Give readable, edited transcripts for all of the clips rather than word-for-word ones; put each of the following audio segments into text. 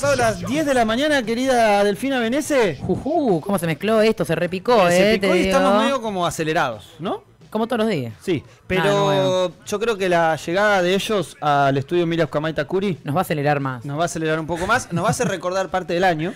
pasado las 10 de la mañana, querida Delfina Benese. ¿Cómo se mezcló esto? Se repicó, Se picó te y digo. estamos medio como acelerados, ¿no? Como todos los días. Sí, pero yo creo que la llegada de ellos al estudio Mira Kamaita Curi nos va a acelerar más. Nos va a acelerar un poco más, nos va a hacer recordar parte del año.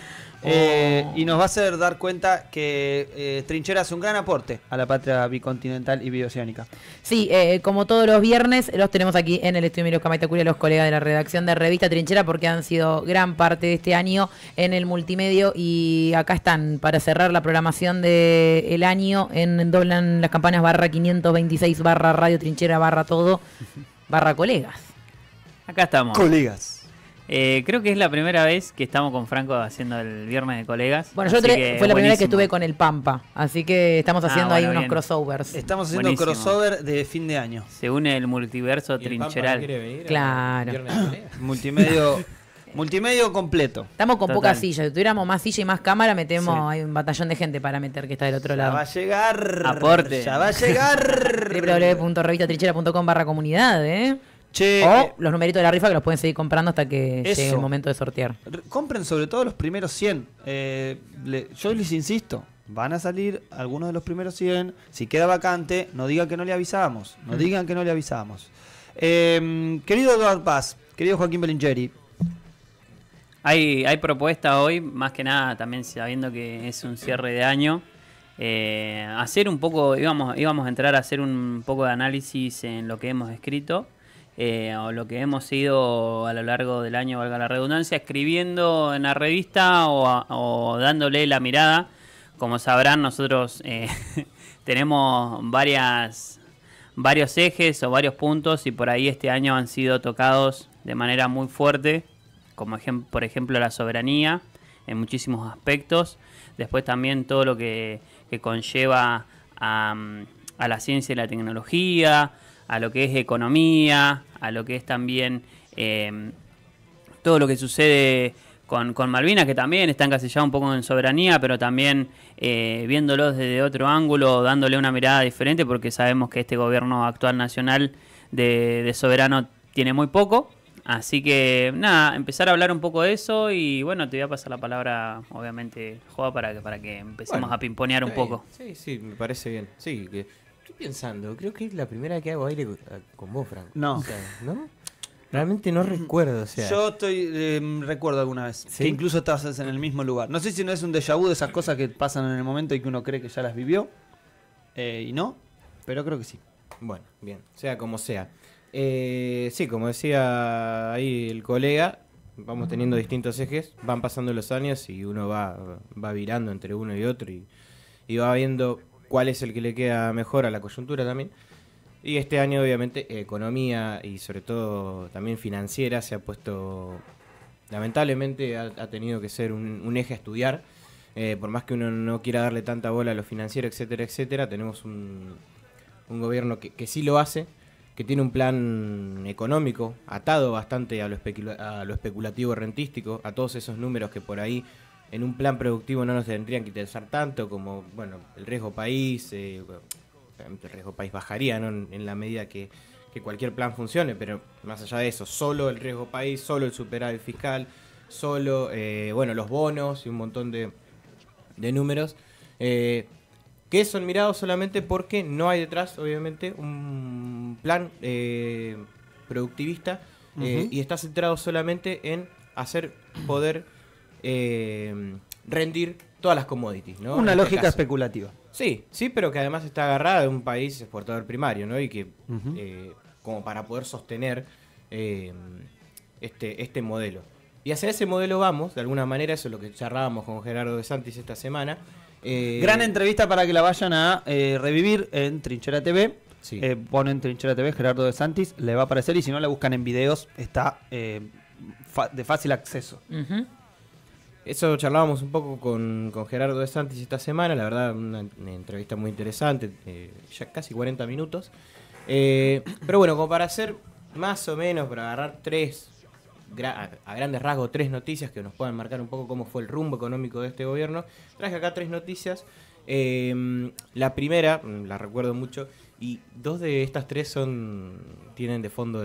Y nos va a hacer dar cuenta que Trinchera hace un gran aporte a la patria bicontinental y bioceánica. Sí, como todos los viernes, los tenemos aquí en el estudio Emilio Camaita Curi, los colegas de la redacción de Revista Trinchera, porque han sido gran parte de este año en el multimedio. Y acá están para cerrar la programación del año en Doblan las Campanas /526 /Radio Trinchera /todo /colegas. Acá estamos. Colegas. Creo que es la primera vez que estamos con Franco haciendo el viernes de colegas. Bueno, fue la primera vez que estuve con el Pampa, así que estamos haciendo ahí unos crossovers. Estamos haciendo crossover de fin de año. Se une el multiverso trincheral. Claro. Multimedio completo. Estamos con pocas sillas. Si tuviéramos más silla y más cámara, metemos hay un batallón de gente para meter que está del otro lado. Ya va a llegar. Aporte. Ya va a llegar. www.revistatrinchera.com/comunidad, Che, o los numeritos de la rifa que los pueden seguir comprando hasta que llegue el momento de sortear. Compren sobre todo los primeros 100. Yo les insisto, van a salir algunos de los primeros 100. Si queda vacante, no digan que no le avisamos. No digan que no le avisamos. Querido Eduardo Paz, querido Joaquín Belingeri. Hay propuesta hoy, más que nada también sabiendo que es un cierre de año. Hacer un poco, íbamos a entrar a hacer un poco de análisis en lo que hemos escrito. O lo que hemos ido a lo largo del año, valga la redundancia, escribiendo en la revista o dándole la mirada. Como sabrán, nosotros tenemos varios ejes o varios puntos y por ahí este año han sido tocados de manera muy fuerte, como por ejemplo la soberanía en muchísimos aspectos. Después también todo lo que conlleva a la ciencia y la tecnología, a lo que es economía, a lo que es también todo lo que sucede con Malvinas, que también está encasillado un poco en soberanía, pero también viéndolo desde otro ángulo, dándole una mirada diferente, porque sabemos que este gobierno actual nacional de soberano tiene muy poco. Así que nada, empezar a hablar un poco de eso y bueno, te voy a pasar la palabra, obviamente, Joa, para que empecemos a pimponear un poco. Sí, me parece bien. Sí, que estoy pensando, creo que es la primera vez que hago aire con vos, Franco. No. O sea, ¿no? Realmente no recuerdo, o sea. Yo recuerdo alguna vez, ¿sí? Que incluso estabas en el mismo lugar. No sé si no es un déjà vu de esas cosas que pasan en el momento y que uno cree que ya las vivió. Y no, pero creo que sí. Bueno, bien, sea como sea. Sí, como decía ahí el colega, vamos teniendo distintos ejes, van pasando los años y uno va virando entre uno y otro y va viendo cuál es el que le queda mejor a la coyuntura también. Y este año obviamente economía y sobre todo también financiera se ha puesto, lamentablemente ha tenido que ser un eje a estudiar. Por más que uno no quiera darle tanta bola a lo financiero, etcétera, etcétera, tenemos un gobierno que sí lo hace, que tiene un plan económico atado bastante a lo especulativo rentístico, a todos esos números que por ahí en un plan productivo no nos tendrían que interesar tanto, como bueno el riesgo país, el riesgo país bajaría, ¿no? en la medida que cualquier plan funcione, pero más allá de eso, solo el riesgo país, solo el superávit fiscal, solo los bonos y un montón de números, que son mirados solamente porque no hay detrás, obviamente, un plan productivista y está centrado solamente en hacer poder rendir todas las commodities, ¿no? Una lógica especulativa. Sí, pero que además está agarrada de un país exportador primario, ¿no? Y que como para poder sostener este modelo. Y hacia ese modelo vamos, de alguna manera, eso es lo que charlábamos con Gerardo de Santis esta semana. Gran entrevista para que la vayan a revivir en Trinchera TV. Sí. Ponen Trinchera TV, Gerardo de Santis, le va a aparecer y si no la buscan en videos, está de fácil acceso. Eso charlábamos un poco con Gerardo de Santis esta semana, la verdad una entrevista muy interesante, ya casi 40 minutos. Pero bueno, como para hacer más o menos, para agarrar a grandes rasgos, tres noticias que nos puedan marcar un poco cómo fue el rumbo económico de este gobierno. Traje acá tres noticias. La primera, la recuerdo mucho, y dos de estas tres tienen de fondo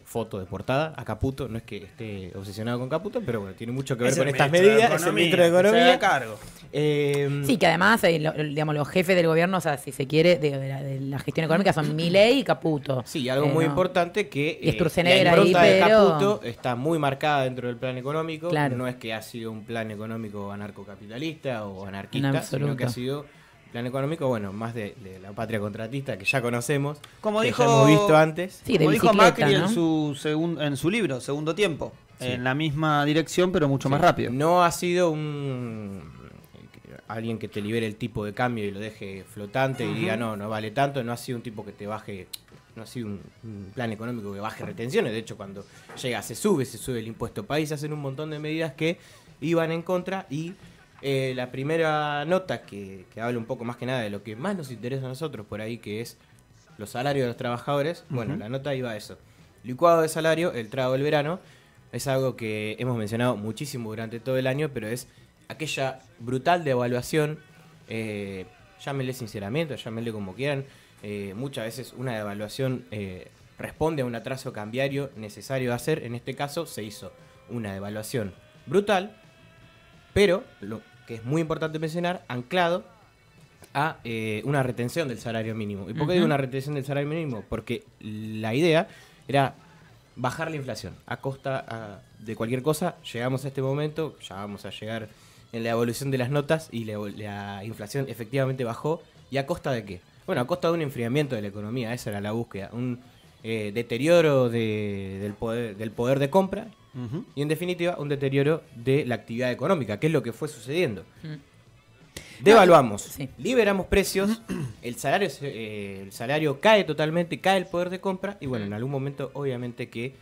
foto de portada a Caputo. No es que esté obsesionado con Caputo, pero bueno, tiene mucho que ver Es con el estas ministro de medidas. Es el ministro de Economía, que se Economía. haga cargo. Sí, que además, digamos, los jefes del gobierno, o sea, si se quiere, de la gestión económica son Milei y Caputo. Sí, algo muy no. importante que Y la Sturzenegger ahí, impronta de pero- Caputo está muy marcada dentro del plan económico. Claro. No es que ha sido un plan económico anarcocapitalista o En anarquista, absoluto. sino que ha sido plan económico, bueno, más de la patria contratista que ya conocemos, Como que dijo, ya hemos visto antes. Sí, de como dijo bicicleta, Macri ¿no? en su libro, Segundo Tiempo, Sí. en la misma dirección, pero mucho más Sí. rápido. No ha sido alguien que te libere el tipo de cambio y lo deje flotante y diga no vale tanto. No ha sido un tipo que te baje, no ha sido un plan económico que baje retenciones. De hecho, cuando llega se sube el impuesto país, hacen un montón de medidas que iban en contra. Y la primera nota que habla un poco más que nada de lo que más nos interesa a nosotros por ahí, que es los salarios de los trabajadores. Bueno, la nota iba a eso. Licuado de salario, el trago del verano, es algo que hemos mencionado muchísimo durante todo el año, pero es aquella brutal devaluación, llámenle sinceramiento, llámenle como quieran. Muchas veces una devaluación responde a un atraso cambiario necesario de hacer. En este caso se hizo una devaluación brutal, pero lo que es muy importante mencionar, anclado a una retención del salario mínimo. ¿Y por qué digo una retención del salario mínimo? Porque la idea era bajar la inflación a costa de cualquier cosa. Llegamos a este momento, ya vamos a llegar en la evolución de las notas, y la inflación efectivamente bajó. ¿Y a costa de qué? Bueno, a costa de un enfriamiento de la economía. Esa era la búsqueda, un deterioro del poder de compra. Ujú. Y en definitiva, un deterioro de la actividad económica, que es lo que fue sucediendo. Devaluamos, Sí. liberamos precios, el salario cae totalmente, cae el poder de compra, y bueno, en algún momento obviamente que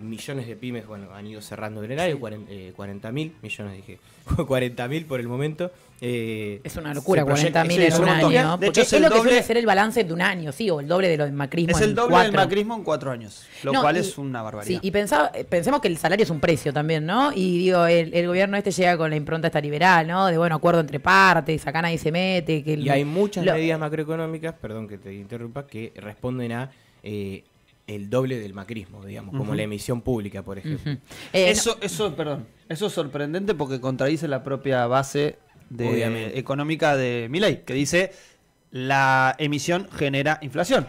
millones de pymes han ido cerrando en el año, 40.000 millones, dije, 40.000 por el momento. Es una locura, se proyecta- 40.000 sí, en es un un montón. año. De Porque hecho, es es lo el que suele doble- ser el balance de un año, sí, o el doble de lo del macrismo. Es el en doble del 4. macrismo en 4 años, lo No, cual y- es una barbaridad. Sí, y pensemos que el salario es un precio también, ¿no? Y digo, el gobierno este llega con la impronta esta liberal, ¿no? De acuerdo entre partes, acá nadie se mete. Que Y hay muchas lo- medidas macroeconómicas, perdón que te interrumpa, que responden a el doble del macrismo, digamos, como la emisión pública, por ejemplo. Ujú. Eso es sorprendente porque contradice la propia base Obviamente. económica de Milei, que dice la emisión genera inflación.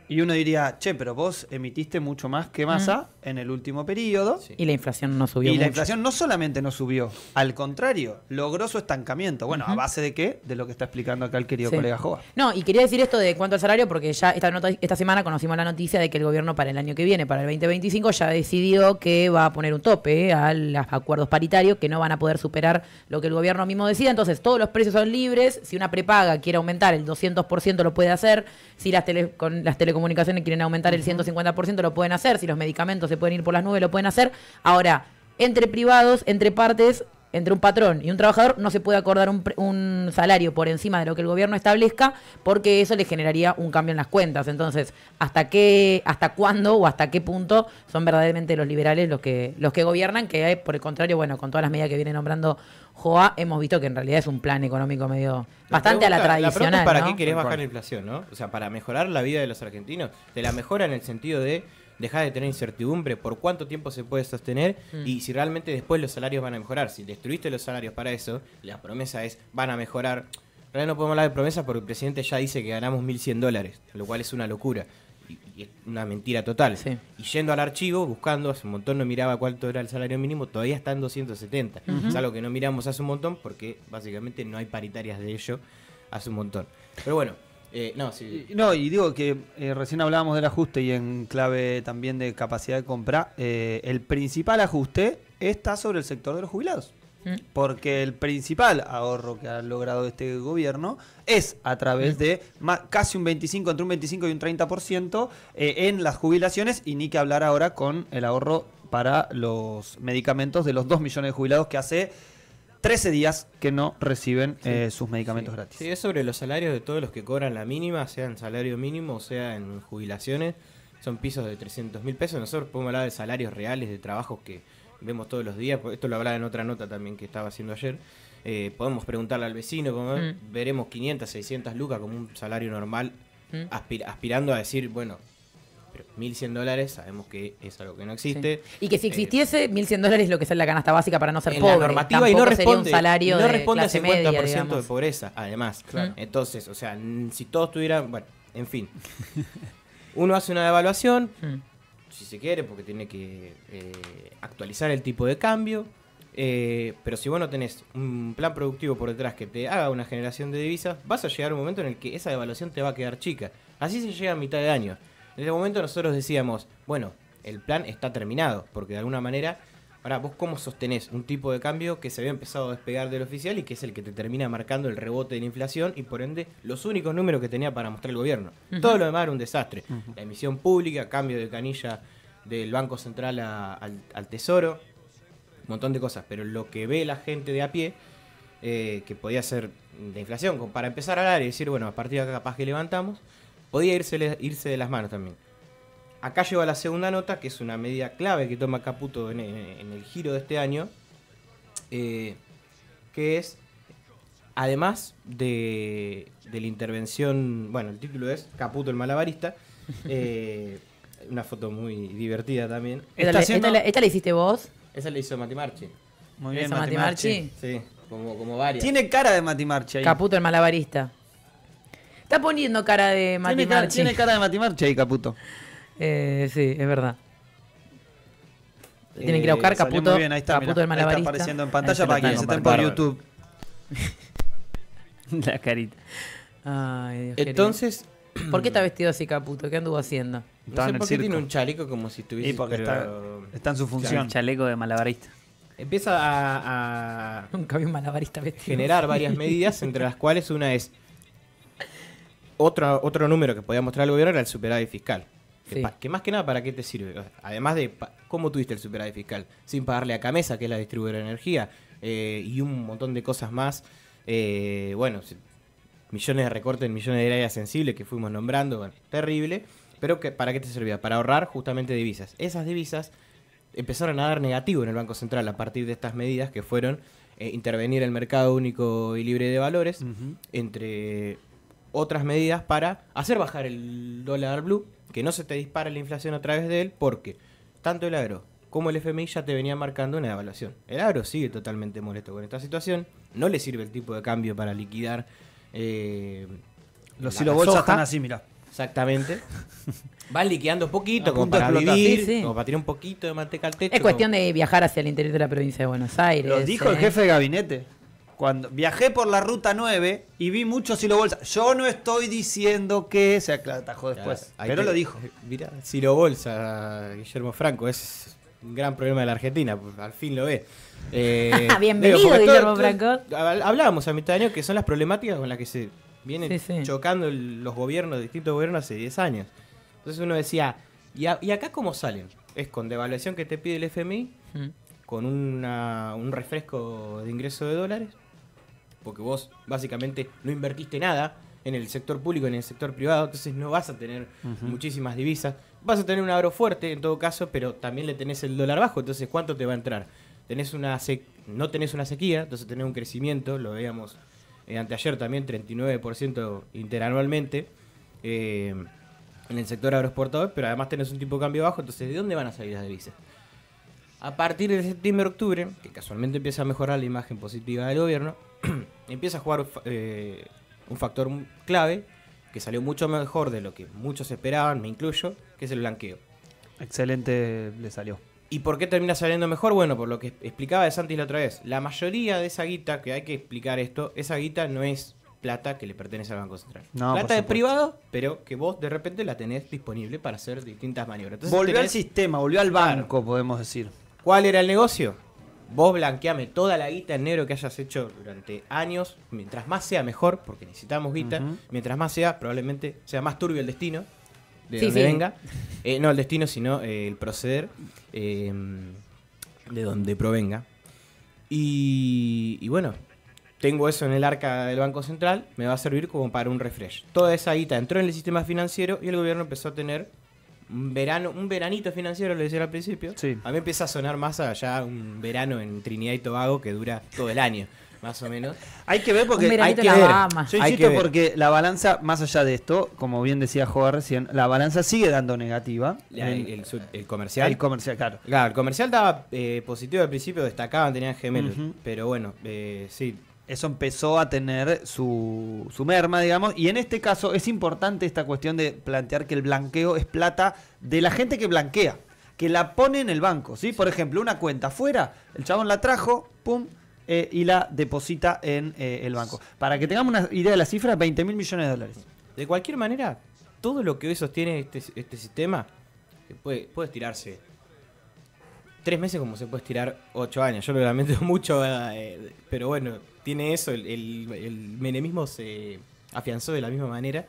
Y uno diría, che, pero vos emitiste mucho más que Massa en el último periodo. Sí. Y la inflación no subió Y la mucho. inflación no solamente no subió, al contrario, logró su estancamiento. Bueno, ¿a base de qué? De lo que está explicando acá el querido Sí. colega Joa. No, y quería decir esto de cuanto al salario, porque ya esta semana conocimos la noticia de que el gobierno para el año que viene, para el 2025, ya decidió que va a poner un tope a los acuerdos paritarios, que no van a poder superar lo que el gobierno mismo decida. Entonces, todos los precios son libres. Si una prepaga quiere aumentar el 200%, lo puede hacer. Si las telecomunicaciones quieren aumentar el 150%, lo pueden hacer. Si los medicamentos se pueden ir por las nubes, lo pueden hacer. Ahora, entre privados, entre partes, entre un patrón y un trabajador, no se puede acordar un salario por encima de lo que el gobierno establezca, porque eso le generaría un cambio en las cuentas. Entonces, ¿hasta cuándo o hasta qué punto son verdaderamente los liberales los que gobiernan? Que por el contrario, bueno, con todas las medidas que viene nombrando Joa, hemos visto que en realidad es un plan económico medio bastante a la pregunta tradicional, es ¿para ¿no? qué querés Tal bajar cual. la inflación, no? O sea, para mejorar la vida de los argentinos. Te la mejora en el sentido de dejar de tener incertidumbre por cuánto tiempo se puede sostener y si realmente después los salarios van a mejorar. Si destruiste los salarios para eso, la promesa es van a mejorar. En realidad no podemos hablar de promesas porque el presidente ya dice que ganamos $1.100, lo cual es una locura y es una mentira total. Sí. Y yendo al archivo, buscando, hace un montón no miraba cuánto era el salario mínimo, todavía está en 270. Es algo que no miramos hace un montón porque básicamente no hay paritarias de ello hace un montón. Pero bueno, no, sí. No, y digo que recién hablábamos del ajuste y en clave también de capacidad de compra, el principal ajuste está sobre el sector de los jubilados. Porque el principal ahorro que ha logrado este gobierno es a través de casi un 25, entre un 25 y un 30% en las jubilaciones, y ni que hablar ahora con el ahorro para los medicamentos de los 2 millones de jubilados que hace 13 días que no reciben sus medicamentos gratis. Sí, es sobre los salarios de todos los que cobran la mínima, sea en salario mínimo o sea en jubilaciones. Son pisos de 300.000 pesos. Nosotros podemos hablar de salarios reales, de trabajos que vemos todos los días. Esto lo hablaba en otra nota también que estaba haciendo ayer. Podemos preguntarle al vecino, veremos 500, 600 lucas como un salario normal, aspirando a decir, bueno, Pero $1.100 sabemos que es algo que no existe. Y que si existiese, $1.100 es lo que sale la canasta básica para no ser En pobre. la normativa y no Tampoco sería un responde, salario no de responde al clase 50% media, de digamos. pobreza, además. Claro. Entonces, o sea, si todos tuvieran, bueno, en fin. Uno hace una devaluación, si se quiere, porque tiene que actualizar el tipo de cambio. Pero si vos no tenés un plan productivo por detrás que te haga una generación de divisas, vas a llegar a un momento en el que esa devaluación te va a quedar chica. Así se llega a mitad de año. En ese momento nosotros decíamos, bueno, el plan está terminado, porque de alguna manera, ahora vos cómo sostenés un tipo de cambio que se había empezado a despegar del oficial y que es el que te termina marcando el rebote de la inflación y por ende los únicos números que tenía para mostrar el gobierno. Todo lo demás era un desastre. La emisión pública, cambio de canilla del Banco Central al Tesoro, un montón de cosas, pero lo que ve la gente de a pie, que podía ser de inflación, como para empezar a hablar y decir, bueno, a partir de acá capaz que levantamos, podía irse de las manos también. Acá lleva la segunda nota, que es una medida clave que toma Caputo en el giro de este año, que es, además de la intervención, bueno, el título es Caputo el malabarista, una foto muy divertida también. ¿Esta la hiciste vos? Esa la hizo Mati Marchi. Muy bien, ¿Esa Mati Mati Marchi? Sí, como varias. Tiene cara de Mati Marchi ahí. Caputo el malabarista. Está poniendo cara de Mati Marchi. Tiene cara de Mati Marchi ahí, Caputo. Sí, es verdad. Tienen que ir a buscar Salió Caputo, muy bien, ahí está, Caputo mirá, el ahí está malabarista. apareciendo en Ahí pantalla se para lo quienes están estén por compartiendo. YouTube. La carita. Ay, Dios, qué Entonces, lindo. ¿Por qué está vestido así Caputo? ¿Qué anduvo haciendo? no Estaba sé en el por qué tiene circo. un chaleco como si estuviese... Y porque pero está en su función. Chaleco de malabarista. empieza a Nunca vi un malabarista vestido. generar varias medidas, entre las cuales una es... Otro número que podía mostrar el gobierno era el superávit fiscal. Sí. Que más que nada, ¿para qué te sirve? Además de cómo tuviste el superávit fiscal. Sin pagarle a Camesa, que es la distribuidora de energía, y un montón de cosas más. Bueno, millones de recortes en millones de áreas sensibles que fuimos nombrando. Bueno, terrible. Pero ¿para qué te servía? Para ahorrar justamente divisas. Esas divisas empezaron a dar negativo en el Banco Central a partir de estas medidas que fueron intervenir el mercado único y libre de valores, entre otras medidas para hacer bajar el dólar blue, que no se te dispara la inflación a través de él, porque tanto el agro como el FMI ya te venía marcando una devaluación. El agro sigue totalmente molesto con esta situación, no le sirve el tipo de cambio para liquidar Los la hilos bolsas soja. están así, mirá. Exactamente. Van liquidando poquito, A como punto de para explotar. vivir, Sí, sí. como para tirar un poquito de manteca al techo. Es cuestión de viajar hacia el interior de la provincia de Buenos Aires. Lo dijo el jefe de gabinete. Cuando viajé por la ruta 9 y vi muchos hilos bolsas. Yo no estoy diciendo que se atajó después. Ahí Pero te- lo dijo. Mirá, Ciro Bolsa, Guillermo Franco, es un gran problema de la Argentina, pues, al fin lo ve. Bienvenido, porque Guillermo Franco. Hablábamos a mitad de año que son las problemáticas con las que se vienen Sí, sí. chocando los gobiernos, distintos gobiernos hace 10 años. Entonces uno decía, ¿y acá cómo salen? Es con devaluación que te pide el FMI, Mm. con un refresco de ingreso de dólares, porque vos básicamente no invertiste nada en el sector público, en el sector privado, entonces no vas a tener muchísimas divisas. Vas a tener un agro fuerte en todo caso, pero también le tenés el dólar bajo, entonces ¿cuánto te va a entrar? No tenés una sequía, entonces tenés un crecimiento, lo veíamos anteayer también, 39% interanualmente en el sector agroexportador, pero además tenés un tipo de cambio bajo, entonces ¿de dónde van a salir las divisas? A partir de septiembre-octubre, que casualmente empieza a mejorar la imagen positiva del gobierno, empieza a jugar un factor clave que salió mucho mejor de lo que muchos esperaban, me incluyo, que es el blanqueo. Excelente le salió. ¿Y por qué termina saliendo mejor? Bueno, por lo que explicaba de Santi la otra vez. La mayoría de esa guita, que hay que explicar esto, esa guita no es plata que le pertenece al Banco Central. No, plata por de supuesto. privado, pero que vos de repente la tenés disponible para hacer distintas maniobras. Entonces, Volvió al tenés- sistema, volvió al banco, podemos decir. ¿Cuál era el negocio? Vos blanqueame toda la guita en negro que hayas hecho durante años. Mientras más sea mejor, porque necesitamos guita. Ujú. Mientras más sea, probablemente sea más turbio el destino. De Sí, donde sí. venga. No el destino, sino el proceder. De donde provenga. Y bueno, tengo eso en el arca del Banco Central. Me va a servir como para un refresh. Toda esa guita entró en el sistema financiero y el gobierno empezó a tener un veranito financiero, lo decía al principio. Sí. A mí empieza a sonar más allá un verano en Trinidad y Tobago que dura todo el año. más o menos. Hay que ver porque Un veranito hay que en las ver. Bahamas. Yo Hay insisto que ver. porque la balanza, más allá de esto, como bien decía Joa recién, la balanza sigue dando negativa. El comercial. El comercial, claro. Claro, el comercial daba positivo al principio, destacaban, tenían gemelos. Ujú. Pero bueno, sí. Eso empezó a tener su merma, digamos, y en este caso es importante esta cuestión de plantear que el blanqueo es plata de la gente que blanquea, que la pone en el banco, ¿sí? Por ejemplo, una cuenta afuera, el chabón la trajo, pum, y la deposita en el banco. Para que tengamos una idea de la cifra, 20.000 millones de dólares. De cualquier manera, todo lo que hoy sostiene este sistema puede estirarse 3 meses como se puede estirar 8 años. Yo lo lamento mucho, pero bueno, tiene eso. El menemismo se afianzó de la misma manera,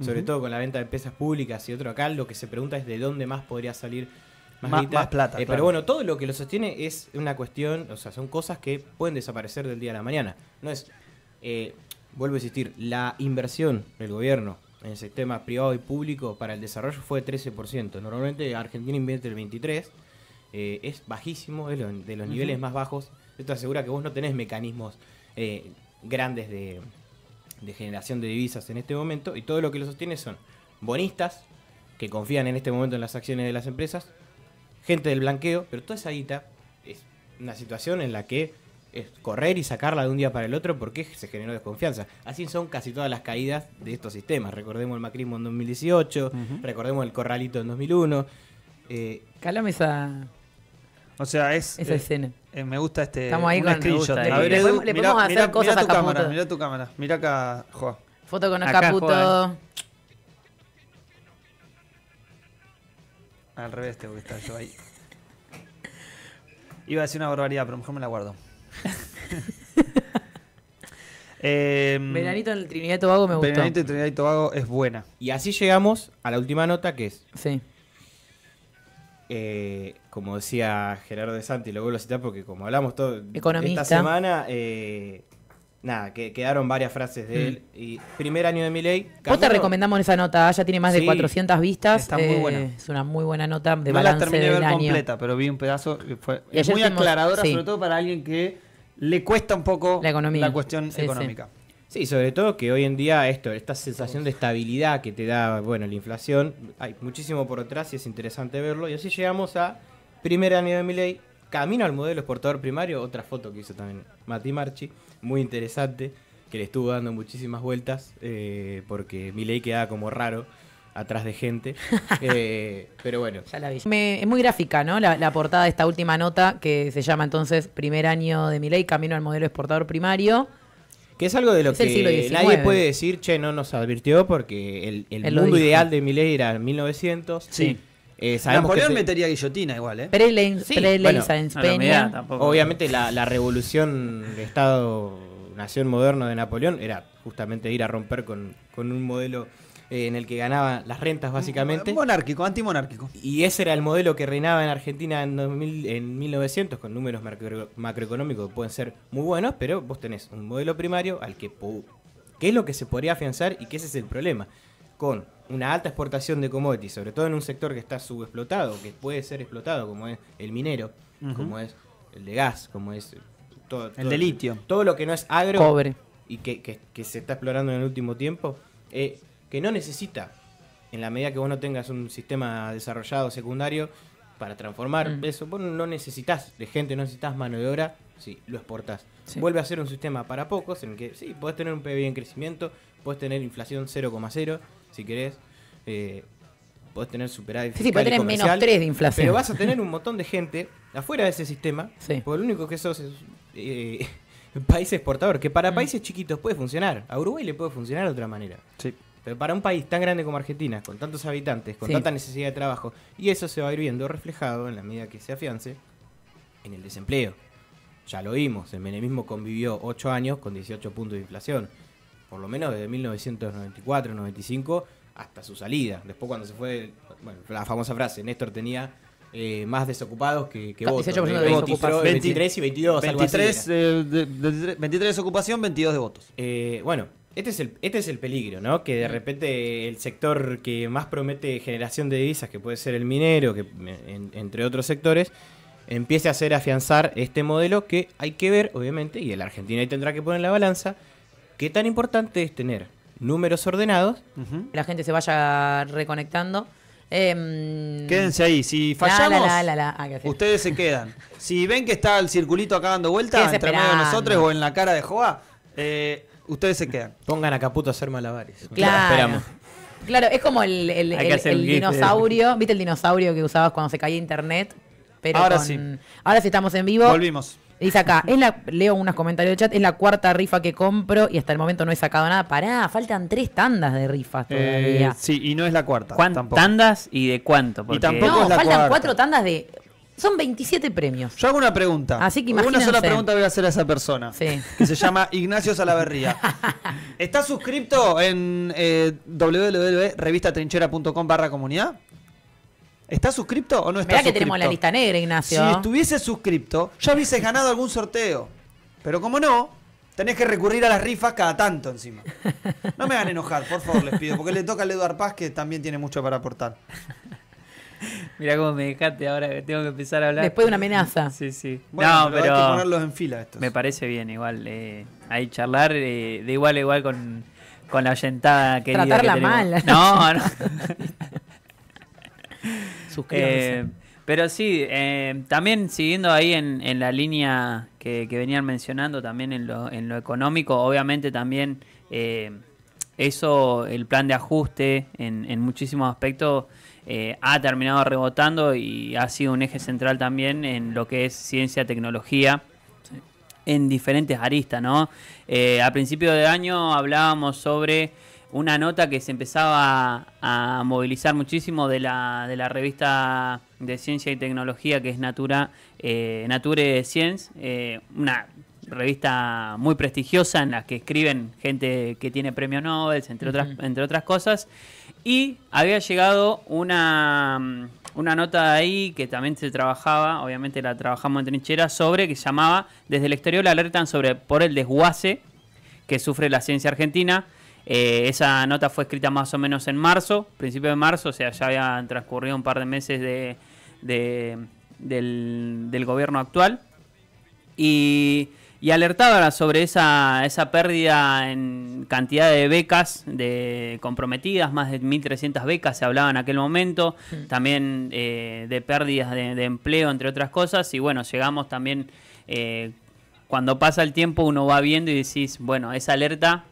sobre todo con la venta de empresas públicas y otro. Acá lo que se pregunta es de dónde más podría salir más plata. Pero Claro. bueno, todo lo que lo sostiene es una cuestión, o sea, son cosas que pueden desaparecer del día a la mañana. No es, vuelvo a insistir, la inversión del gobierno en el sistema privado y público para el desarrollo fue de 13%. Normalmente Argentina invierte el 23%. Es bajísimo, es de los niveles más bajos. Esto asegura que vos no tenés mecanismos grandes de generación de divisas en este momento, y todo lo que lo sostiene son bonistas que confían en este momento en las acciones de las empresas, gente del blanqueo, pero toda esa guita es una situación en la que es correr y sacarla de un día para el otro porque se generó desconfianza. Así son casi todas las caídas de estos sistemas. Recordemos el macrismo en 2018, recordemos el corralito en 2001. Calame esa O sea, esa escena. me gusta Estamos ahí un con- screenshot. me gusta, A ver, le Edu, podemos- le podemos hacer cosas mirá a tu cámara, Caputo. mirá tu cámara. Mirá acá, Joa. Foto con Acá Caputo. juegan. Al revés tengo que estar yo ahí. Iba a decir una barbaridad, pero mejor me la guardo. Veranito en el Trinidad y Tobago me gustó. Veranito en Trinidad y Tobago es buena. Y así llegamos a la última nota, que es, Sí. como decía Gerardo de Santi, lo vuelvo a citar porque como hablamos todo Economista. esta semana, nada, que quedaron varias frases de él. Y primer año de Milei. Vos te recomendamos esa nota, ya tiene más de Sí, 400 vistas. está muy buena. Es una muy buena nota de No la balance terminé de del ver año. completa, pero vi un pedazo. Y Es ayer muy fuimos- aclaradora, sí. sobre todo para alguien que le cuesta un poco La economía. cuestión Sí, económica. Sí, sobre todo que hoy en día esta sensación de estabilidad que te da, bueno, la inflación, hay muchísimo por detrás y es interesante verlo. Y así llegamos a primer año de Milei, camino al modelo exportador primario, otra foto que hizo también Mati Marchi, muy interesante, que le estuvo dando muchísimas vueltas, porque Milei quedaba como raro atrás de gente. Pero bueno, Ya la vi. Es muy gráfica, ¿no? La portada de esta última nota, que se llama entonces Primer año de Milei, camino al modelo exportador primario. que es algo de lo Es el siglo que XIX. nadie puede decir, che, no nos advirtió, porque el Él lo mundo dijo. ideal de Milei era en 1900. Sí. Sabemos Napoleón que metería guillotina igual, ¿eh? Pre-Ley Sí, bueno, No lo mirá tampoco. obviamente la revolución de Estado-Nación moderno de Napoleón era justamente ir a romper con un modelo en el que ganaban las rentas básicamente. Monárquico, antimonárquico. Y ese era el modelo que reinaba en Argentina en 1900, con números macroeconómicos que pueden ser muy buenos, pero vos tenés un modelo primario al que es lo que se podría afianzar, y que ese es el problema. Con una alta exportación de commodities, sobre todo en un sector que está subexplotado, que puede ser explotado, como es el minero, como es el de gas, como es El de litio. todo lo que no es agro Cobre. y que se está explorando en el último tiempo, que no necesita, en la medida que vos no tengas un sistema desarrollado secundario para transformar eso, vos no necesitas de gente, no necesitas mano de obra, si lo exportás. Sí. Vuelve a ser un sistema para pocos, en el que sí, podés tener un PBI en crecimiento, podés tener inflación 0,0 si querés, podés tener superávit Sí, fiscal podés y tener comercial, menos 3 de inflación. pero vas a tener un montón de gente afuera de ese sistema, Sí. porque lo único que sos es país exportador, que para países chiquitos puede funcionar. A Uruguay le puede funcionar de otra manera. Sí. Pero para un país tan grande como Argentina, con tantos habitantes, con Sí. tanta necesidad de trabajo, y eso se va a ir viendo reflejado en la medida que se afiance en el desempleo. Ya lo vimos, el menemismo convivió 8 años con 18 puntos de inflación, por lo menos desde 1994-95 hasta su salida. Después cuando se fue, bueno, la famosa frase, Néstor tenía más desocupados que votos. 18% de 23, desocupación. 23 y 22, algo así 23, era. 23 de ocupación, 22 de votos. Bueno, este es el peligro, ¿no? Que de repente el sector que más promete generación de divisas, que puede ser el minero, que entre otros sectores, empiece a hacer afianzar este modelo que hay que ver, obviamente, y el Argentina ahí tendrá que poner en la balanza, qué tan importante es tener números ordenados. La gente se vaya reconectando. Quédense ahí. Si fallamos, ustedes se quedan. Si ven que está el circulito acá dando vuelta Quédense entre medio de esperando. nosotros o en la cara de Joa, ustedes se quedan. Pongan a Caputo a hacer malabares. Claro. Esperamos. Claro, es como el Hay que hacer un GIF de- dinosaurio. ¿Viste el dinosaurio que usabas cuando se caía internet? Pero Ahora sí. Ahora sí estamos en vivo. Volvimos. Dice acá, leo unos comentarios del chat, es la cuarta rifa que compro y hasta el momento no he sacado nada. Pará, faltan 3 tandas de rifas todavía. Sí, y no es la cuarta. ¿Cuántas Tampoco. tandas y de cuánto? Porque tampoco No, es la faltan cuarta. 4 tandas de... Son 27 premios. Yo hago una pregunta. Así que una sola imagínense. pregunta voy a hacer a esa persona. Sí. Que se llama Ignacio Salaverría. ¿Estás suscripto en www.revistatrinchera.com/comunidad? ¿Estás suscripto o no estás Mirá que suscripto? tenemos la lista negra, Si Ignacio. estuvieses suscripto, ya hubieses ganado algún sorteo. Pero como no, tenés que recurrir a las rifas cada tanto encima. No me hagan enojar, por favor, les pido. Porque le toca al Eduard Paz, que también tiene mucho para aportar. Mirá cómo me dejaste ahora que tengo que empezar a hablar. Después de una amenaza. Sí, sí. Bueno, no, pero hay que pero ponerlos en fila estos. me parece bien igual. Ahí charlar de igual a igual con la oyentada querida Tratarla que tenemos. mal. No, no. Suscríbanse. Pero sí, también siguiendo ahí en la línea que venían mencionando, también en lo económico, obviamente también eso, el plan de ajuste en muchísimos aspectos ha terminado rebotando y ha sido un eje central también en lo que es ciencia, tecnología, en diferentes aristas, ¿no? A principio de año hablábamos sobre una nota que se empezaba a movilizar muchísimo de la revista de ciencia y tecnología que es Nature Science, una revista muy prestigiosa en la que escriben gente que tiene premios Nobel, entre otras cosas, y había llegado una nota ahí que también se trabajaba, obviamente la trabajamos en Trinchera, sobre que se llamaba Desde el exterior alertan por el desguace que sufre la ciencia argentina. Esa nota fue escrita más o menos en marzo, principio de marzo, o sea, ya habían transcurrido un par de meses del gobierno actual. Y alertaba sobre esa pérdida en cantidad de becas comprometidas, más de 1.300 becas se hablaba en aquel momento, también de pérdidas de empleo, entre otras cosas, y bueno, llegamos también, cuando pasa el tiempo uno va viendo y decís, bueno, esa alerta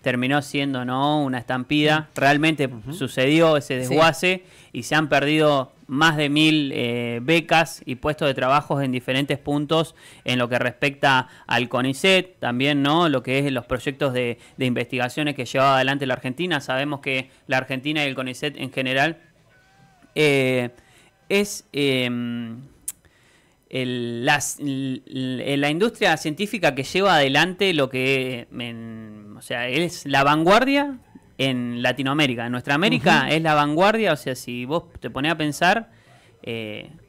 terminó siendo una estampida, realmente sucedió ese desguace y se han perdido más de 1.000 becas y puestos de trabajos en diferentes puntos en lo que respecta al CONICET, también lo que es los proyectos de investigaciones que llevaba adelante la Argentina. Sabemos que la Argentina y el CONICET en general es la industria científica que lleva adelante lo que o sea, es la vanguardia en Latinoamérica. En nuestra América es la vanguardia, o sea, si vos te ponés a pensar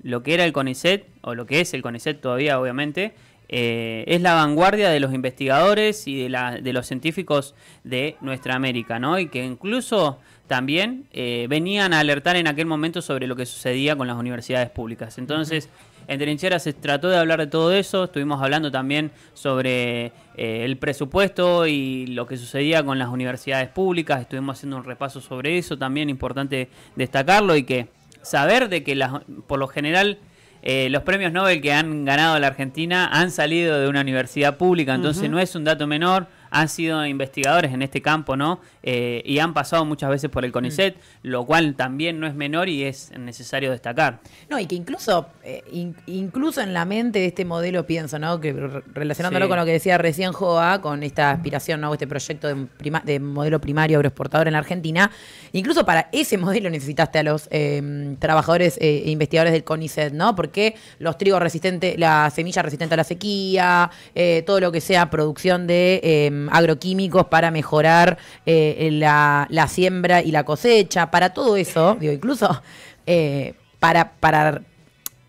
lo que era el CONICET, o lo que es el CONICET todavía, obviamente, es la vanguardia de los investigadores y de los científicos de nuestra América, ¿no? Y que incluso también venían a alertar en aquel momento sobre lo que sucedía con las universidades públicas. Entonces, en Trinchera se trató de hablar de todo eso, estuvimos hablando también sobre el presupuesto y lo que sucedía con las universidades públicas, estuvimos haciendo un repaso sobre eso, también importante destacarlo y que saber de que por lo general los premios Nobel que han ganado la Argentina han salido de una universidad pública, entonces no es un dato menor, han sido investigadores en este campo, ¿no? Y han pasado muchas veces por el CONICET, lo cual también no es menor y es necesario destacar. No, y que incluso en la mente de este modelo pienso, ¿no? Que relacionándolo con lo que decía recién Joa, con esta aspiración, ¿no? Este proyecto de modelo primario agroexportador en la Argentina, incluso para ese modelo necesitaste a los trabajadores e investigadores del CONICET, ¿no? Porque los trigos resistentes, la semilla resistente a la sequía, todo lo que sea producción de agroquímicos para mejorar la siembra y la cosecha, para todo eso, digo, incluso para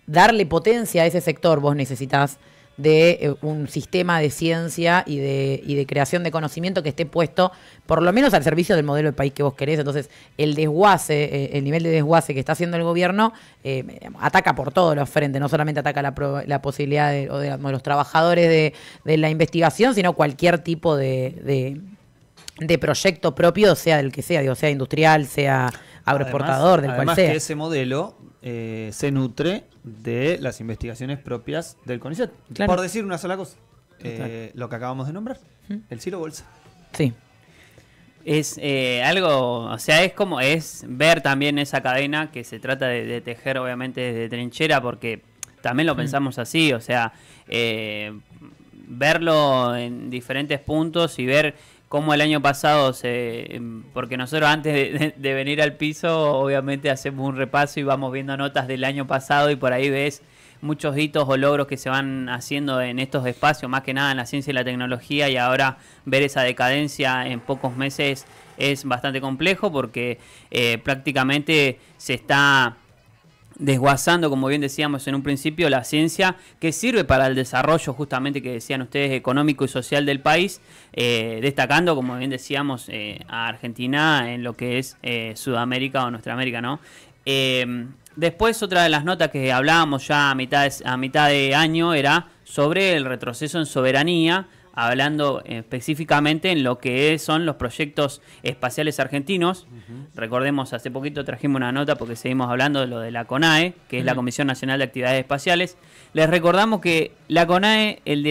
darle potencia a ese sector vos necesitas de un sistema de ciencia y de creación de conocimiento que esté puesto por lo menos al servicio del modelo de país que vos querés. Entonces, el desguace, el nivel de desguace que está haciendo el gobierno ataca por todos los frentes, no solamente ataca la posibilidad de los trabajadores de la investigación, sino cualquier tipo de proyecto propio, sea del que sea, digo, sea industrial, sea agroexportador, del cual además sea. que ese modelo se nutre de las investigaciones propias del CONICET. Claro. Por decir una sola cosa, lo que acabamos de nombrar, el Silo Bolsa. Sí. Es algo, o sea, es ver también esa cadena que se trata de tejer, obviamente, desde trinchera, porque también lo pensamos así, o sea, verlo en diferentes puntos y ver cómo el año pasado porque nosotros antes de venir al piso, obviamente hacemos un repaso y vamos viendo notas del año pasado y por ahí ves muchos hitos o logros que se van haciendo en estos espacios, más que nada en la ciencia y la tecnología, y ahora ver esa decadencia en pocos meses es bastante complejo porque prácticamente se está desguazando, como bien decíamos en un principio, la ciencia que sirve para el desarrollo justamente que decían ustedes económico y social del país, destacando, como bien decíamos, a Argentina en lo que es Sudamérica o nuestra América, ¿no? Después otra de las notas que hablábamos ya a mitad de año era sobre el retroceso en soberanía, hablando específicamente en lo que son los proyectos espaciales argentinos. Recordemos, hace poquito trajimos una nota porque seguimos hablando de lo de la CONAE, que es la Comisión Nacional de Actividades Espaciales. Les recordamos que la CONAE, el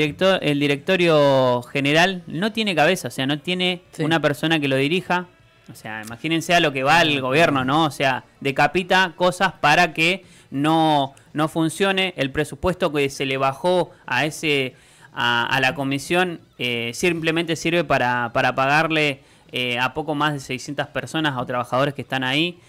directorio general, no tiene cabeza, o sea, no tiene una persona que lo dirija. O sea, imagínense a lo que va el gobierno, ¿no? O sea, decapita cosas para que no funcione. El presupuesto que se le bajó a la comisión simplemente sirve para pagarle a poco más de 600 personas o trabajadores que están ahí.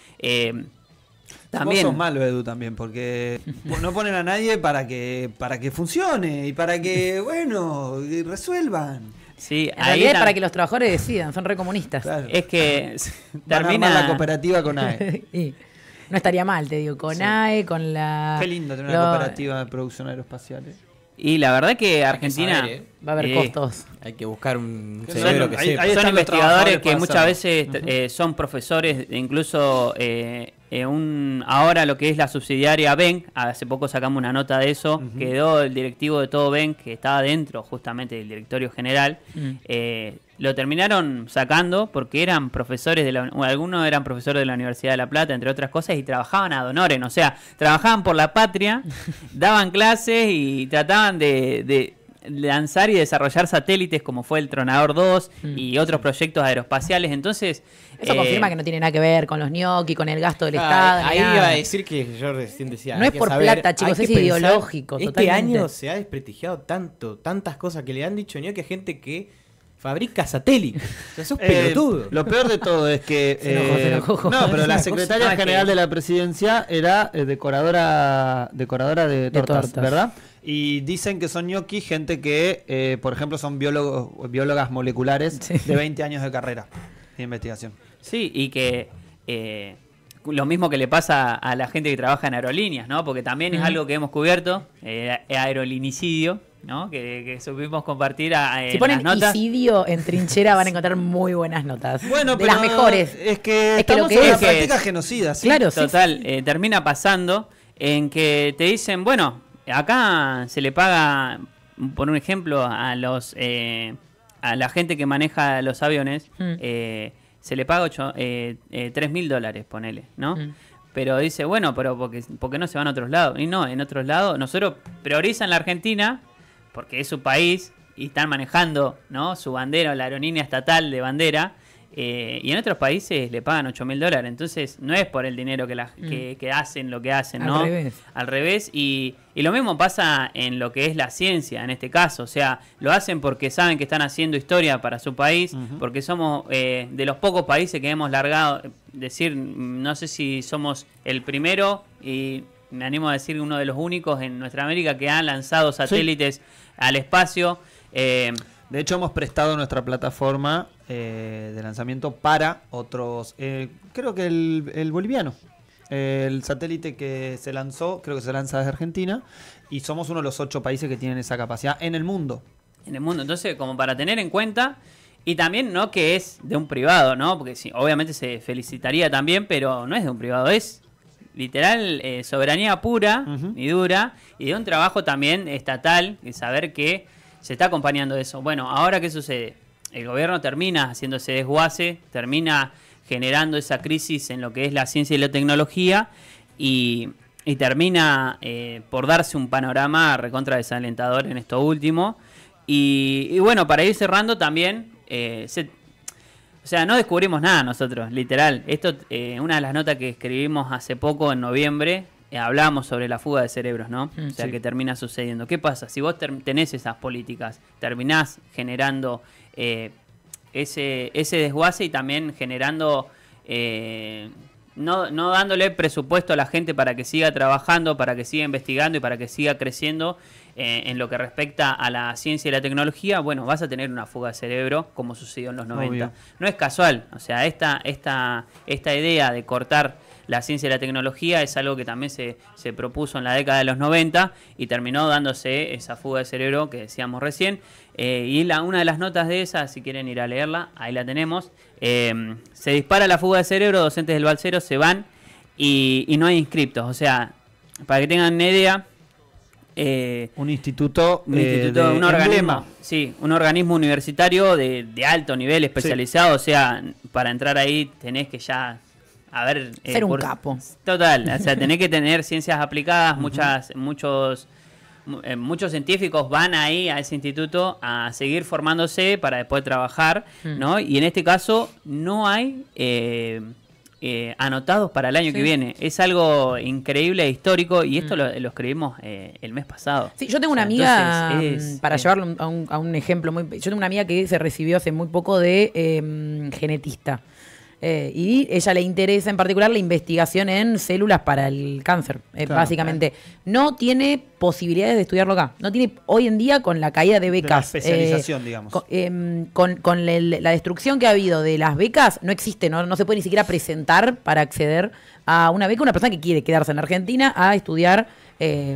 También. Vos sos malo, Edu, también, porque no ponen a nadie para que funcione y para que, bueno, resuelvan. Sí, En realidad es para que los trabajadores decidan, son recomunistas. Claro. Es que Van a termina armar la cooperativa con AE. Y no estaría mal, te digo, con AE, con la... Qué lindo tener una cooperativa de producción aeroespacial. Y la verdad que Hay Argentina... que saber, Va a haber costos. Hay que buscar un Que cerebro son- que ahí- sepa. ahí Son están los investigadores trabajadores que para muchas hacerlo. veces son profesores, incluso ahora lo que es la subsidiaria BENC, hace poco sacamos una nota de eso, quedó el directivo de todo BENC, que estaba dentro justamente del directorio general, lo terminaron sacando porque eran profesores, algunos eran profesores de la Universidad de La Plata, entre otras cosas, y trabajaban ad honorem, o sea, trabajaban por la patria, daban clases y trataban de lanzar y desarrollar satélites como fue el Tronador 2 y otros proyectos aeroespaciales. Entonces Eso confirma que no tiene nada que ver con los ñoqui, con el gasto del Estado. Ahí ni nada. iba a decir que yo recién decía. No hay es que por saber, plata, chicos, hay es que pensar, ideológico, Este totalmente. año se ha desprestigiado tantas cosas que le han dicho que hay gente que fabrica satélites. O sea, sos pelotudo. Lo peor de todo es que... Se enojó. no, pero la Una secretaria cosa- general de la presidencia era decoradora de tortas, tortas. ¿verdad? Y dicen que son ñoquis gente que, por ejemplo, son biólogas moleculares Sí. de 20 años de carrera de investigación. sí, y que lo mismo que le pasa a la gente que trabaja en aerolíneas, ¿no? Porque también es algo que hemos cubierto, aerolinicidio, ¿no? Que supimos compartir Si en ponen las notas. isidio en trinchera van a encontrar muy buenas notas. Bueno, de pero las mejores. Es que Es que lo estamos que en una es- práctica genocida, ¿sí? Claro, sí. Total, termina pasando en que te dicen, bueno, acá se le paga, por un ejemplo, a la gente que maneja los aviones, se le paga $3.000, ponele, ¿no? Pero dice, bueno, pero porque no se van a otros lados. Y no, en otros lados, nosotros priorizan la Argentina, porque es su país, y están manejando, ¿no?, su bandera, la aerolínea estatal de bandera, y en otros países le pagan $8.000. Entonces no es por el dinero que hacen lo que hacen, ¿no? Al revés. Al revés, y lo mismo pasa en lo que es la ciencia, en este caso. O sea, lo hacen porque saben que están haciendo historia para su país, porque somos de los pocos países que hemos largado, decir, no sé si somos el primero, y me animo a decir uno de los únicos en nuestra América que han lanzado satélites al espacio. De hecho, hemos prestado nuestra plataforma de lanzamiento para otros, creo que el boliviano. El satélite que se lanzó, creo que se lanza desde Argentina, y somos uno de los 8 países que tienen esa capacidad en el mundo. En el mundo. Entonces, como para tener en cuenta, y también no que es de un privado, ¿no? Porque sí, obviamente se felicitaría también, pero no es de un privado, es literal soberanía pura y dura, y de un trabajo también estatal, y saber que se está acompañando eso. Bueno, ahora ¿qué sucede? El gobierno termina haciendo ese desguace, termina generando esa crisis en lo que es la ciencia y la tecnología, y termina por darse un panorama recontra desalentador en esto último. Y bueno, para ir cerrando también, o sea, no descubrimos nada nosotros, literal. Esto, una de las notas que escribimos hace poco, en noviembre, hablamos sobre la fuga de cerebros, ¿no? O sea, que termina sucediendo. ¿Qué pasa? Si vos tenés esas políticas, terminás generando ese desguace y también generando... No dándole presupuesto a la gente para que siga trabajando, para que siga investigando y para que siga creciendo en lo que respecta a la ciencia y la tecnología, bueno, vas a tener una fuga de cerebro como sucedió en los 90. Obvio. No es casual, o sea, esta idea de cortar la ciencia y la tecnología es algo que también se propuso en la década de los 90 y terminó dándose esa fuga de cerebro que decíamos recién. Y una de las notas de esa, si quieren ir a leerla, ahí la tenemos. Se dispara la fuga de cerebro, docentes del Balsero se van y no hay inscriptos. O sea, para que tengan una idea... un instituto, un organismo, emblema. sí, un organismo universitario de alto nivel, especializado. O sea, para entrar ahí tenés que ya... ser un capo. Total, o sea, tenés que tener ciencias aplicadas, muchos científicos van ahí a ese instituto a seguir formándose para después trabajar, ¿no? Y en este caso no hay anotados para el año que viene. Es algo increíble e histórico y esto lo escribimos el mes pasado. Sí, yo tengo una amiga, para llevarlo a un ejemplo, yo tengo una amiga que se recibió hace muy poco de genetista. Y ella le interesa en particular la investigación en células para el cáncer, claro, básicamente. No tiene posibilidades de estudiarlo acá. No tiene, hoy en día, con la caída de becas. De la especialización, digamos. Con la destrucción que ha habido de las becas, no existe, no se puede ni siquiera presentar para acceder a una beca una persona que quiere quedarse en Argentina a estudiar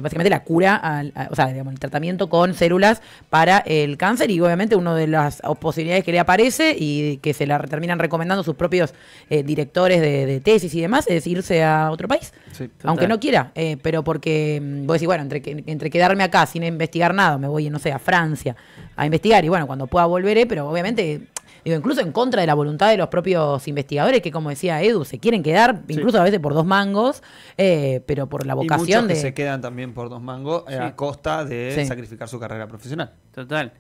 básicamente la cura, o sea, digamos, el tratamiento con células para el cáncer, y obviamente una de las posibilidades que le aparece y que se la terminan recomendando sus propios directores de tesis y demás es irse a otro país, sí, aunque no quiera, pero porque vos decís, bueno, entre quedarme acá sin investigar nada, me voy, no sé, a Francia a investigar y bueno, cuando pueda volveré, pero obviamente... Digo, incluso en contra de la voluntad de los propios investigadores, que como decía Edu, se quieren quedar, incluso a veces por 2 mangos, pero por la vocación y muchos que se quedan también por 2 mangos a costa de sacrificar su carrera profesional. Total.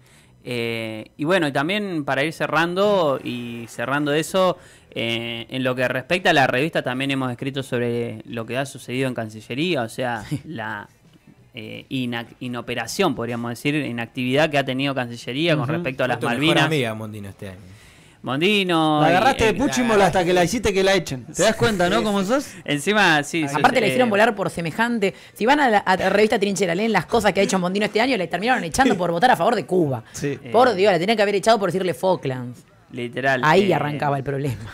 Y bueno, y también para ir cerrando eso, en lo que respecta a la revista también hemos escrito sobre lo que ha sucedido en Cancillería, o sea, la... inoperación, podríamos decir, inactividad que ha tenido Cancillería con respecto a las Malvinas. Mejor amiga, Mondino, este año. Mondino. La agarraste de Puchimola hasta que la hiciste que la echen. ¿Te das cuenta, no? ¿Cómo sos? Encima, sí. Aparte la hicieron volar por semejante. Si van a la revista Trinchera, leen las cosas que ha hecho Mondino este año, le terminaron echando por votar a favor de Cuba. Sí. Por Dios, la tenían que haber echado por decirle Falklands. Literal. Ahí arrancaba el problema.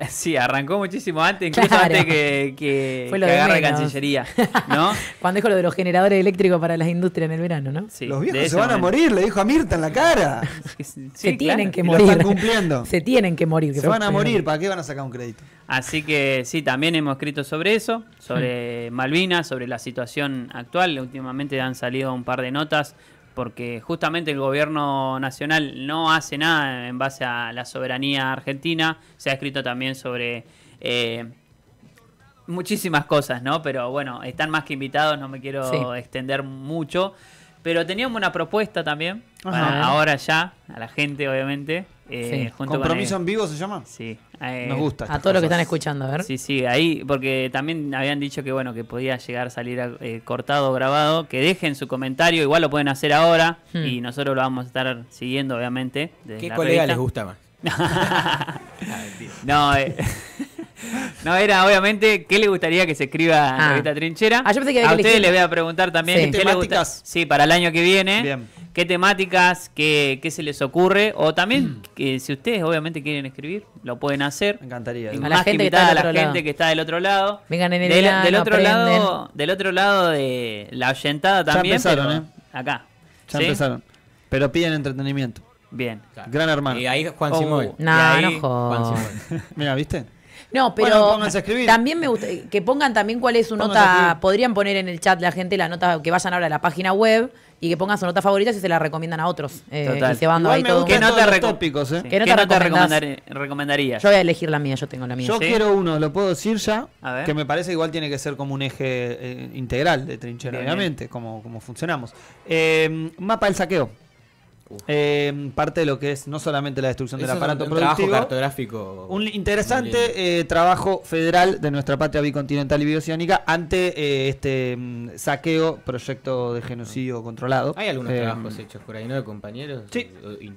Sí, arrancó muchísimo antes, incluso antes que agarre Cancillería, ¿no? Cuando dijo lo de los generadores eléctricos para las industrias en el verano, ¿no? Sí, los viejos se van a morir, le dijo a Mirta en la cara. Se tienen que morir. Lo están cumpliendo. Se tienen que morir. Se van a morir, ¿para qué van a sacar un crédito? Así que sí, también hemos escrito sobre eso, sobre Malvinas, sobre la situación actual. Últimamente han salido un par de notas porque justamente el gobierno nacional no hace nada en base a la soberanía argentina. Se ha escrito también sobre muchísimas cosas, ¿no? Pero bueno, están más que invitados, no me quiero extender mucho. Pero teníamos una propuesta también, para ahora ya, a la gente obviamente. Junto ¿Compromiso en vivo se llama? Sí. Nos gusta. A todos los que están escuchando, a ver. Sí, ahí, porque también habían dicho que bueno, que podía llegar a salir cortado o grabado. Que dejen su comentario, igual lo pueden hacer ahora y nosotros lo vamos a estar siguiendo, obviamente. ¿Qué colega les gusta más? No, era obviamente qué le gustaría que se escriba en la revista Trinchera. Yo pensé que a ustedes les voy a preguntar también qué les gusta. Sí, para el año que viene. Bien. qué temáticas, qué se les ocurre, o también que si ustedes obviamente quieren escribir, lo pueden hacer. Me encantaría. Y A la más que gente que invitar está a del la otro gente lado. que está del otro lado. Vengan en el del verano, otro aprenden. lado, del otro lado de la oyentada también, empezaron, pero ¿eh? acá. Ya ¿Sí? empezaron. Pero piden entretenimiento. Bien. Gran hermano. Y ahí Juan Oh. Simoy. No, Y ahí, no jodas. Juan Simoy. Mira, ¿viste? No, pero Bueno, pónganse a escribir. también me gusta que pongan también cuál es su Pónganse a nota. escribir. Podrían poner en el chat la gente la nota, que vayan ahora a la página web y que pongan su nota favorita si se la recomiendan a otros. Total. Y se van Igual ahí me todo. gustan ¿Qué nota todos los reco- tópicos, ¿eh? Sí. ¿Qué ¿Qué nota nota recomendás? recomendarías? Yo voy a elegir la mía, yo tengo la mía. Yo ¿Sí? quiero uno, lo puedo decir ya, A ver. que me parece igual tiene que ser como un eje integral de trinchera, Bien, obviamente, como funcionamos. Mapa del saqueo. Parte de lo que es no solamente la destrucción del Eso es aparato un trabajo productivo, cartográfico. un muy interesante lindo. trabajo federal de nuestra patria bicontinental y bioceánica ante este saqueo, proyecto de genocidio controlado. Hay algunos Eh, trabajos hechos por ahí, ¿no? De compañeros. Sí. Y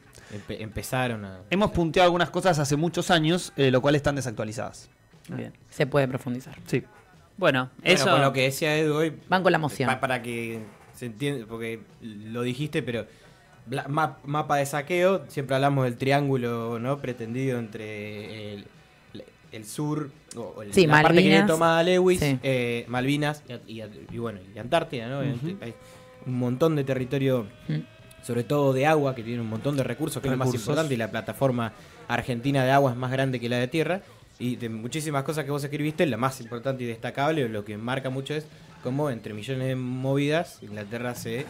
empezaron a. Hemos punteado algunas cosas hace muchos años, lo cual están desactualizadas. Bien. Se puede profundizar. Sí. Bueno, Bueno, eso. con lo que decía Edu hoy. Van con la moción. Para que se entienda, porque lo dijiste, pero. Mapa de saqueo, siempre hablamos del triángulo, ¿no? Pretendido entre el sur, Sí, la parte que tiene Malvinas. tomada Lewis, Sí. Malvinas y bueno, y Antártida, ¿no? Ujú. Hay un montón de territorio, Mm. sobre todo de agua, que tiene un montón de recursos, que es lo más Recursos. importante, y la plataforma argentina de agua es más grande que la de tierra. Y de muchísimas cosas que vos escribiste, la más importante y destacable, lo que marca mucho es cómo entre millones de movidas, Inglaterra se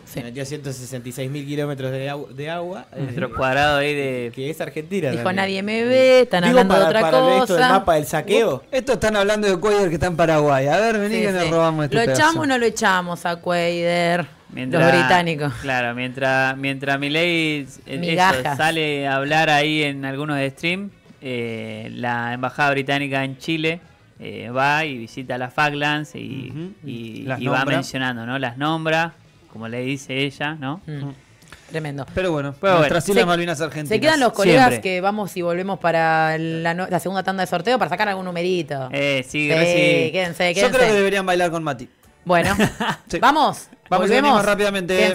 Sí. metió a 166.000 kilómetros de agua. Metros cuadrados ahí de. Que es Argentina. Dijo, también. nadie me ve, están Digo, hablando de otra para esto del cosa. mapa del saqueo. Estos están hablando de Cuellar que está en Paraguay. A ver, vení Sí, que sí. nos robamos este ¿Lo pedazo. echamos o no lo echamos a Quader? Los británicos. Claro, mientras Milei Migajas. sale a hablar ahí en algunos streams, la embajada británica en Chile va y visita las Falklands y, Ujú. y- Las y va nombra. mencionando, ¿no? Las nombra, como le dice ella, ¿no? Mm. Tremendo. Pero bueno, Pero nuestras bueno. Islas Malvinas Argentinas. Se quedan los colegas Siempre. que vamos y volvemos para la segunda tanda de sorteo para sacar algún numerito. Sí, Sí, sí. quédense, Yo creo que quédense. deberían bailar con Mati. Bueno, Sí. vamos. Vamos y volvemos. venimos rápidamente. Quédense.